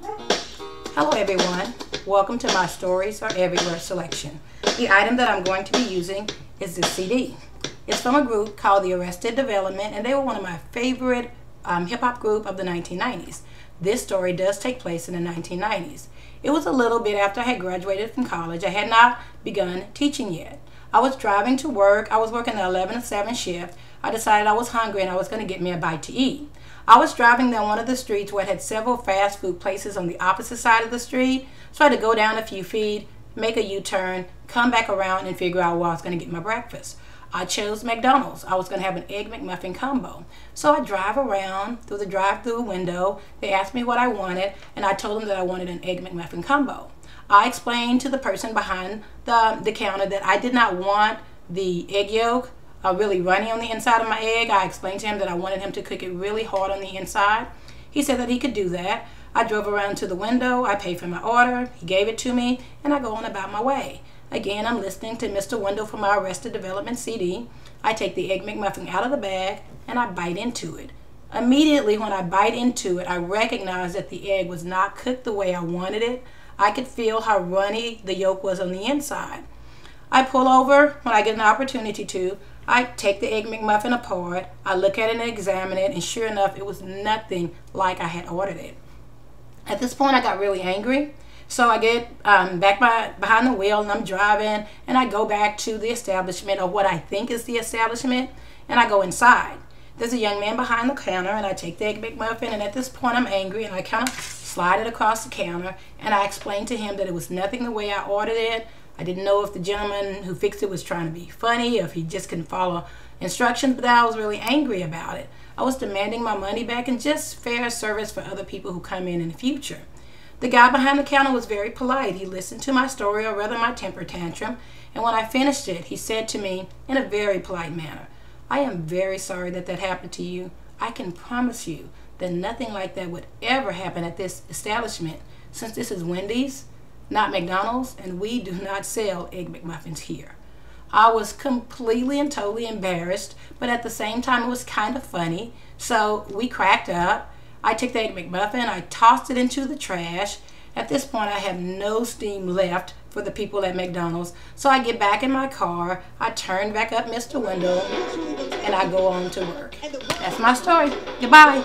Hello everyone, welcome to my Stories Are Everywhere selection. The item that I'm going to be using is this CD. It's from a group called the Arrested Development, and they were one of my favorite hip-hop group of the 1990s. This story does take place in the 1990s. It was a little bit after I had graduated from college. I had not begun teaching yet. I was driving to work. I was working the 11 to 7 shift. I decided I was hungry and I was going to get me a bite to eat. I was driving down one of the streets where it had several fast food places on the opposite side of the street. So I had to go down a few feet, make a U-turn, come back around and figure out where I was going to get my breakfast. I chose McDonald's. I was going to have an Egg McMuffin combo. So I drive around through the drive-through window. They asked me what I wanted, and I told them that I wanted an Egg McMuffin combo. I explained to the person behind the counter that I did not want the egg yolk really runny on the inside of my egg. I explained to him that I wanted him to cook it really hard on the inside. He said that he could do that. I drove around to the window. I paid for my order. He gave it to me, and I go on about my way. Again, I'm listening to Mr. Wendell from my Arrested Development CD. I take the Egg McMuffin out of the bag, and I bite into it. Immediately when I bite into it, I recognize that the egg was not cooked the way I wanted it. I could feel how runny the yolk was on the inside. I pull over when I get an opportunity to. I take the Egg McMuffin apart. I look at it and examine it, and sure enough, it was nothing like I had ordered it. At this point, I got really angry. So I get back behind the wheel and I'm driving, and I go back to the establishment, or what I think is the establishment, and I go inside. There's a young man behind the counter, and I take the Egg McMuffin, and at this point I'm angry, and I kind of slide it across the counter, and I explain to him that it was nothing the way I ordered it. I didn't know if the gentleman who fixed it was trying to be funny, or if he just couldn't follow instructions, but I was really angry about it. I was demanding my money back and just fair service for other people who come in the future. The guy behind the counter was very polite. He listened to my story, or rather my temper tantrum, and when I finished it, he said to me in a very polite manner, "I am very sorry that that happened to you. I can promise you that nothing like that would ever happen at this establishment, since this is Wendy's, not McDonald's, and we do not sell Egg McMuffins here." I was completely and totally embarrassed, but at the same time it was kind of funny, so we cracked up. I took the Egg McMuffin, I tossed it into the trash. At this point, I have no steam left for the people at McDonald's, so I get back in my car, I turn back up Mr. Wendell, and I go on to work. That's my story. Goodbye.